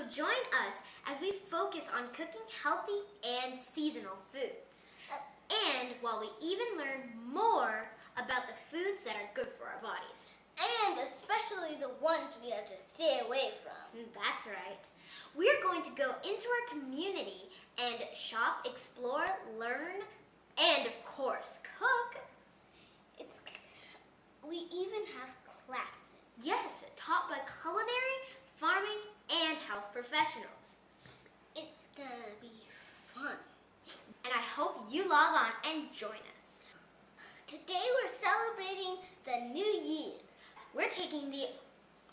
join us as we focus on cooking healthy and seasonal foods. And while we even learn more about the foods that are good for our bodies. And especially the ones we have to stay away from. That's right. We're going to go into our community and shop, explore, learn, and of course, cook. We even have classes. Yes, taught by culinary, farming, and health professionals. It's gonna be fun. And I hope you log on and join us. Today we're celebrating the new year. We're taking the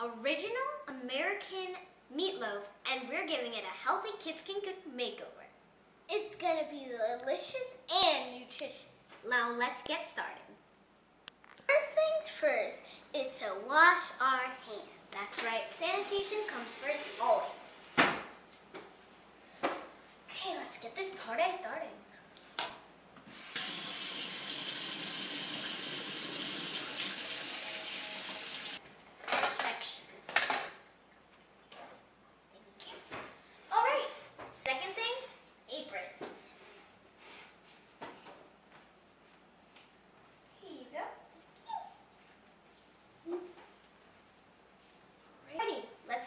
original American meatloaf and we're giving it a healthy kids can cook makeover. It's gonna be delicious and nutritious. Now let's get started. First things first is to wash our hands. That's right, sanitation comes first always. Okay, let's get this party started.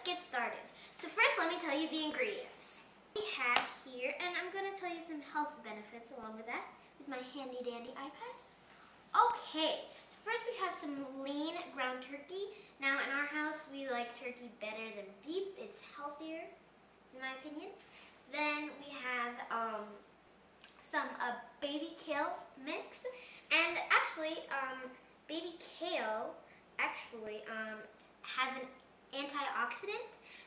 Get started. So first let me tell you the ingredients. We have here, and I'm going to tell you some health benefits along with that with my handy dandy iPad. Okay, so first we have some lean ground turkey. Now in our house we like turkey better than beef. It's healthier in my opinion. Then we have some baby kale mix, and actually baby kale actually has an antioxidant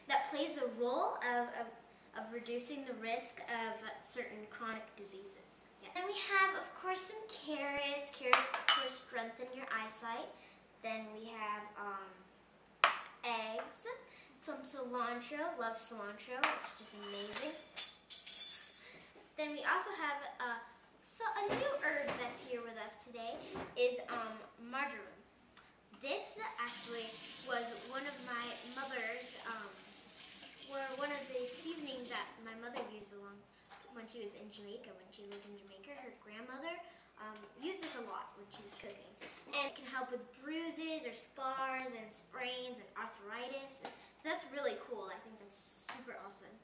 that plays the role of reducing the risk of certain chronic diseases. Yeah. Then we have, of course, some carrots. Carrots, of course, strengthen your eyesight. Then we have eggs, some cilantro. Love cilantro. It's just amazing. Then we also have a new herb that's here with us today is marjoram. This actually was one of my mother's, one of the seasonings that my mother used along when she was in Jamaica. When she lived in Jamaica, her grandmother used this a lot when she was cooking. And it can help with bruises or scars and sprains and arthritis. So that's really cool. I think that's super awesome.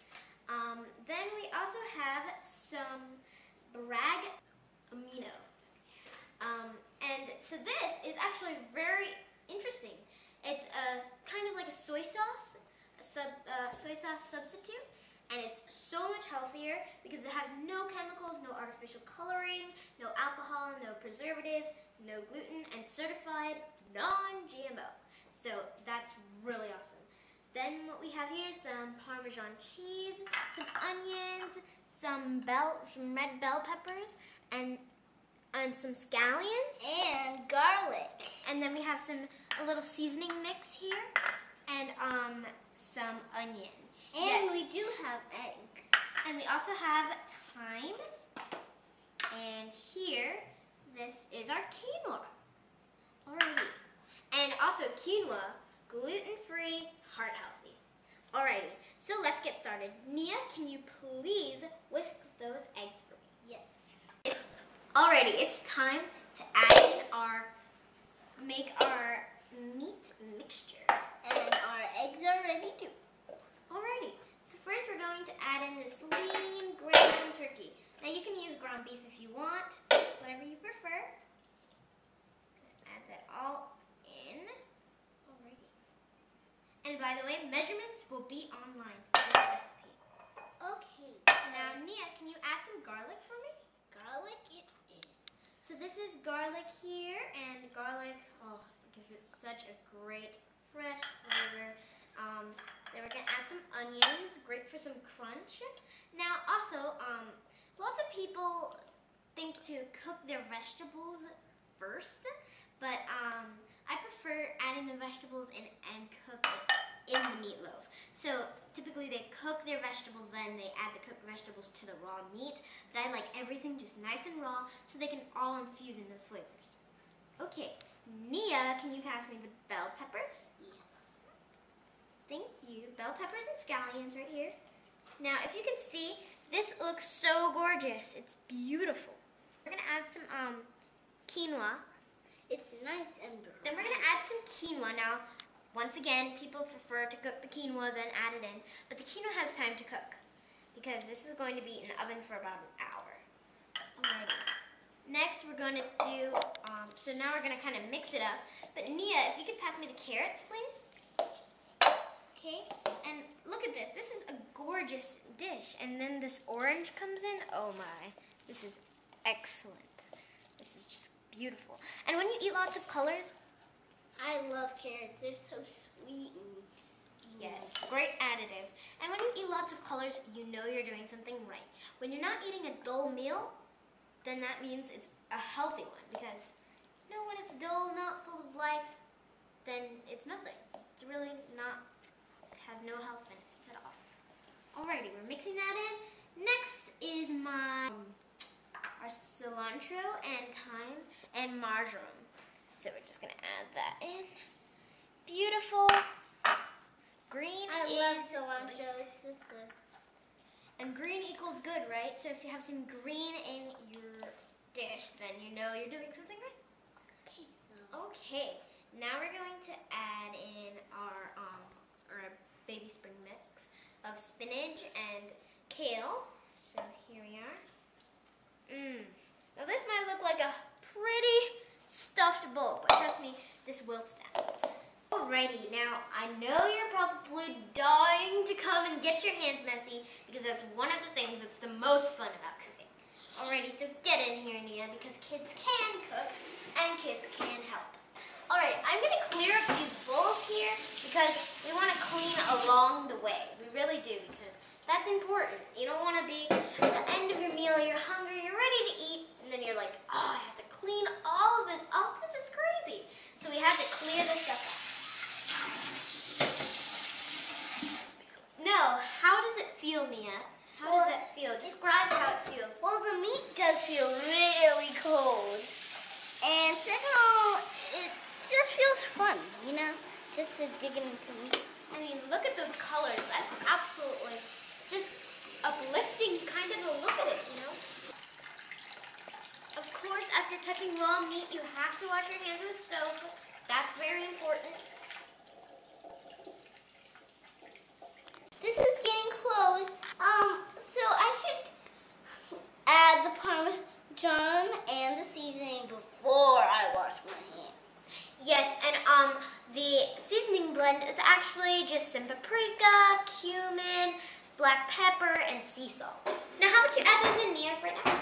Then we also have some brag amino. And so this is actually very interesting. It's kind of like a soy sauce substitute, and it's so much healthier because it has no chemicals, no artificial coloring, no alcohol, no preservatives, no gluten, and certified non-GMO. So that's really awesome. Then what we have here is some Parmesan cheese, some onions, some red bell peppers, and some scallions and garlic. And then we have a little seasoning mix here, and some onion. And yes. We do have eggs. And we also have thyme. And here, this is our quinoa. Alrighty. And also quinoa, gluten-free, heart healthy. Alrighty, so let's get started. Nia, can you please whisk those eggs for me? Yes. Alrighty, it's time to add in make our meat mixture. And our eggs are ready too. Alrighty, so first we're going to add in this lean ground turkey. Now you can use ground beef if you want, whatever you prefer. Add that all in. Alrighty. And by the way, measurements will be online for this recipe. Okay. Now Nia, can you add some garlic for me? Garlic it is. So this is garlic here, and garlic, oh, it gives it such a great fresh flavor. Then we're gonna add some onions, great for some crunch. Now also, lots of people think to cook their vegetables first, but I prefer adding the vegetables in and cook it in the meatloaf. So typically they cook their vegetables, then they add the cooked vegetables to the raw meat, but I like everything just nice and raw so they can all infuse in those flavors. Okay, Nia, can you pass me the bell peppers? Yes. Thank you. Bell peppers and scallions right here. Now, if you can see, this looks so gorgeous. It's beautiful. We're gonna add some quinoa. It's nice and brown. Then we're gonna add some quinoa. Now, once again, people prefer to cook the quinoa then add it in, but the quinoa has time to cook because this is going to be in the oven for about an hour. Alrighty. Next, we're going to do, so now we're gonna kind of mix it up. But Nia, if you could pass me the carrots, please. Okay, and look at this. This is a gorgeous dish. And then this orange comes in. Oh my, this is excellent. This is just beautiful. And when you eat lots of colors, I love carrots. They're so sweet and yes, great additive. And when you eat lots of colors, you know you're doing something right. When you're not eating a dull meal, then that means it's a healthy one. Because you know, when it's dull, not full of life, then it's nothing. It's really not. Has no health benefits at all. Alrighty, we're mixing that in. Next is our cilantro and thyme and marjoram. So we're just gonna add that in. Beautiful. Green I is love cilantro. great. It's just And green equals good, right? So if you have some green in your dish, then you know you're doing something right. okay. So Okay, now we're going to add in our baby spring mix of spinach and kale. So here we are. Now this might look like a pretty stuffed bowl, but trust me, this will stand. Alrighty, now I know you're probably dying to come and get your hands messy because that's one of the things that's the most fun about cooking. Alrighty, so get in here, Nia, because kids can cook and kids can help. Alright, I'm going to clear up these bowls here because we want to clean along the way. We really do, because that's important. You don't want to be at the end of your meal, you're hungry, you're ready to eat, and then you're like, oh, I have to clean all of this up. This is crazy. So we have to clear this stuff up. No, how does it feel, Nia? How does that feel? Describe how it feels. well, the meat does feel really cold, and second of all, it just feels fun, you know, just to dig into meat. I mean, look at those colors. That's absolutely just uplifting kind of a look at it, you know? Of course, after touching raw meat, you have to wash your hands with soap. That's very important. This is getting close. So I should add the Parmesan and the seasoning before I wash my hands. Yes, and the seasoning blend is actually just some paprika, cumin, black pepper, and sea salt. Now, how about you add those in, Nia, right now?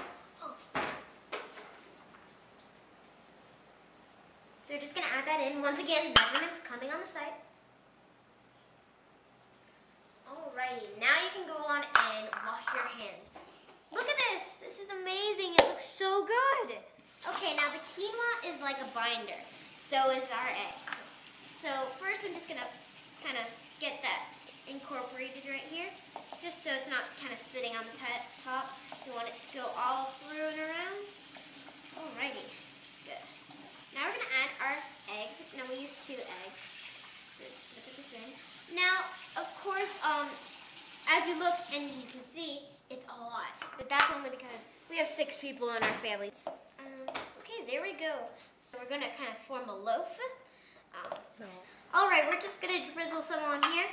So we're just going to add that in. Once again, measurements coming on the side. Alrighty, now you can go on and wash your hands. Look at this. This is amazing. It looks so good. Okay, now the quinoa is like a binder. So is our eggs. So first I'm just going to kind of get that incorporated right here, just so it's not kind of sitting on the top. You want it to go all through and around. Alrighty, good. Now we're going to add our eggs. Now we use 2 eggs. So just going to put this in. Now, of course, as you look and you can see, it's a lot. But that's only because we have 6 people in our family. Okay, there we go. So we're going to kind of form a loaf. Alright, we're just going to drizzle some on here.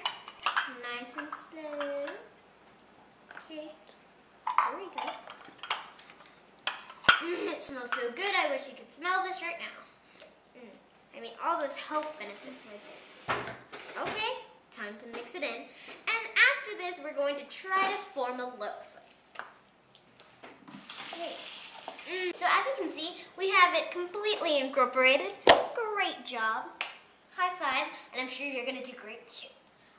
Nice and slow. Okay, there we go. It smells so good. I wish you could smell this right now. I mean, all those health benefits right there. Okay, time to mix it in. And after this, we're going to try to form a loaf. Okay. So as you can see, we have it completely incorporated. Great job. High five, and I'm sure you're going to do great too.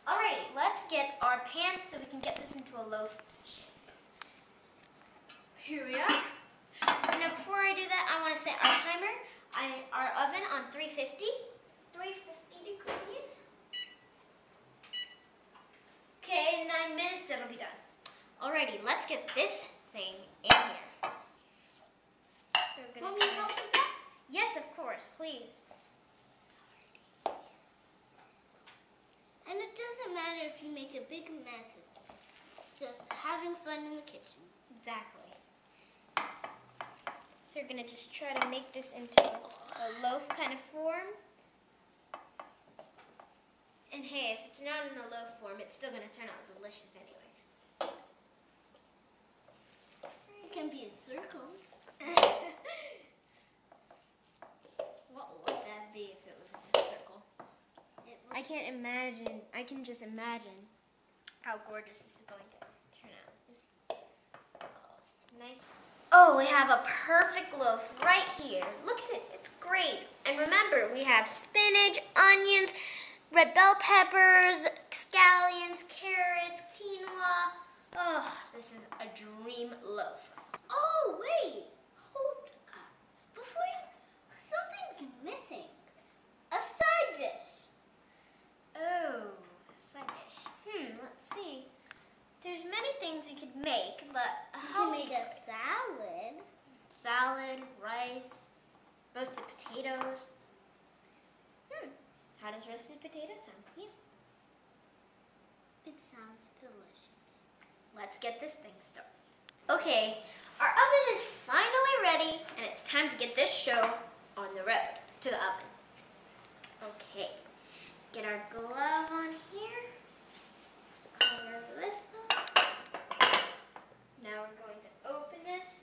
Alright, let's get our pan so we can get this into a loaf. Here we are. Now before I do that, I want to set our timer, our oven on 350 degrees. Okay, 9 minutes, that'll be done. Alrighty, let's get this thing in here. So we're gonna help with that? Yes, of course, please. And it doesn't doesn't matter if you make a big mess. It's just having fun in the kitchen. Exactly. So we're gonna just try to make this into a loaf kind of form. And hey, if it's not in a loaf form, it's still gonna turn out delicious anyway. It can be a circle. What would that be if it was in a circle? I can't imagine. I can just imagine how gorgeous this is going to turn out. Oh, nice. Oh, we have a perfect loaf right here. Look at it. It's great. And remember, we have spinach, onions, red bell peppers, scallions, carrots, quinoa. Oh, this is a dream loaf. Oh, wait. Hold up. Before you, something's missing. A side dish. Oh, side dish. Let's see. There's many things we could make, but a You can healthy make a choice. salad. Salad, rice, roasted potatoes. How does roasted potato sound to you? It sounds delicious. Let's get this thing started. Okay, our oven is finally ready, and it's time to get this show on the road to the oven. Okay, get our glove on here. Cover this up. Now we're going to open this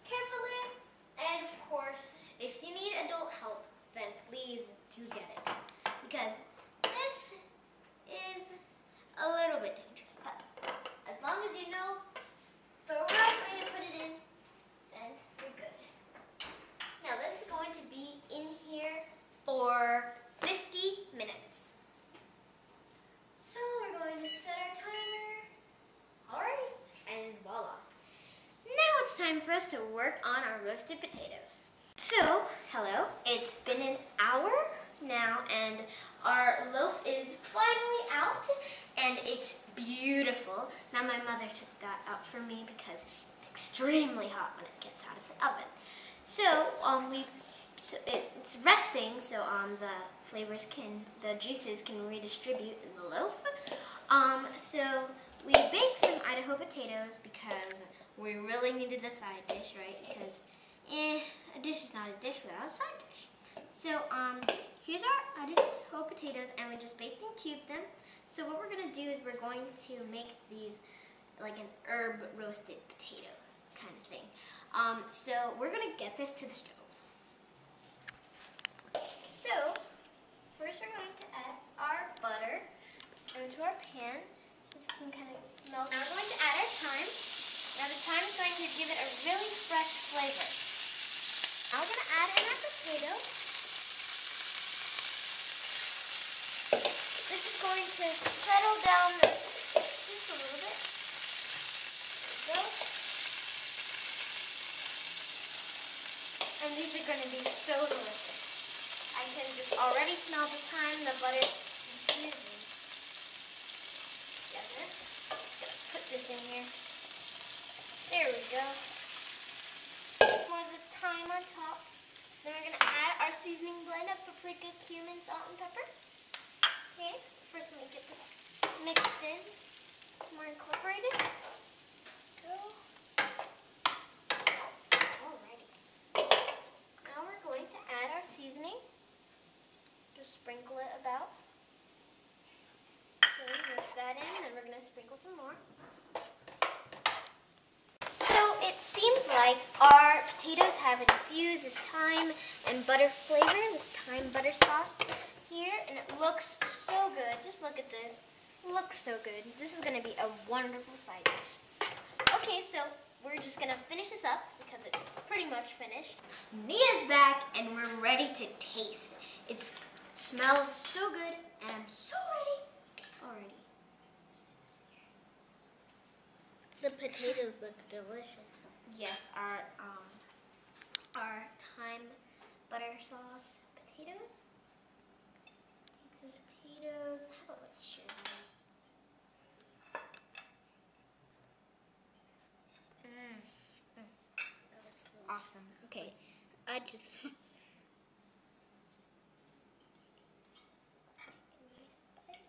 carefully, and of course, if you need adult help, then please do get it, because this is a little bit dangerous, but as long as you know the right way to put it in, then you're good. Now this is going to be in here for 50 minutes. So we're going to set our timer. Alrighty, and voila. Now it's time for us to work on our roasted potatoes. So, hello, it's been an hour now, and our loaf is finally out, and it's beautiful. Now my mother took that out for me because it's extremely hot when it gets out of the oven. So, it's resting, so the juices can redistribute in the loaf. So we baked some Idaho potatoes because we really needed a side dish, right? Because a dish is not a dish without a side dish. So here's our Idaho potatoes, and we just baked and cubed them. So what we're gonna do is we're going to make these like an herb roasted potato kind of thing. So we're gonna get this to the stove. So first we're going to add our butter into our pan. So this can kind of melt. Now we're going to add our thyme. Now the thyme is going to give it a really fresh flavor. Now we're going to add in our potato. This is going to settle down just a little bit. There we go. And these are going to be so delicious. I can just already smell the thyme, the butter infusing together. I'm just going to put this in here. There we go. More of the thyme on top. Then we're going to add our seasoning blend of paprika, cumin, salt, and pepper. Okay, first let me get this mixed in, more incorporated. Go. Alrighty. Now we're going to add our seasoning. Just sprinkle it about. Okay, mix that in, then we're going to sprinkle some more. So it seems like our potatoes have infused this thyme and butter flavor, this thyme butter sauce here, and it looks so good. Just look at this. It looks so good. This is going to be a wonderful side dish. Okay, so we're just going to finish this up because it's pretty much finished. Nia's back and we're ready to taste. It smells so good and I'm so ready already. The potatoes look delicious. Yes, our thyme butter sauce potatoes. Take some potatoes. How about let's share them? Awesome. Okay. I just... Nice bite.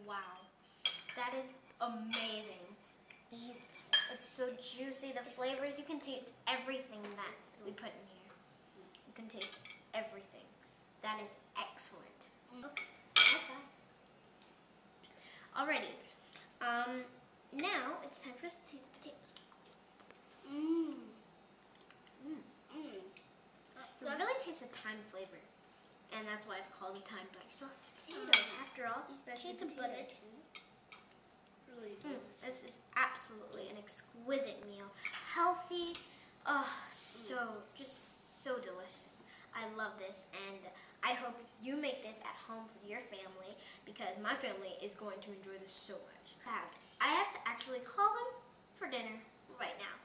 Wow, that is amazing. It's so juicy. The flavors, you can taste everything that we put in here. You can taste everything. That is excellent. Okay. Alrighty. Now it's time for us to taste the potatoes. It really tastes a thyme flavor, and that's why it's called a thyme butter. So potatoes, after all, Taste the butter too. Really good. This is absolutely an exquisite meal. Healthy, just so delicious. I love this, and I hope you make this at home for your family, because my family is going to enjoy this so much. In fact, I have to actually call them for dinner right now.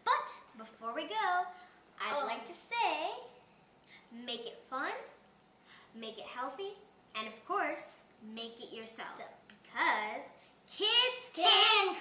But before we go, I'd like to say, make it fun, make it healthy, and of course, make it yourself. Because kids can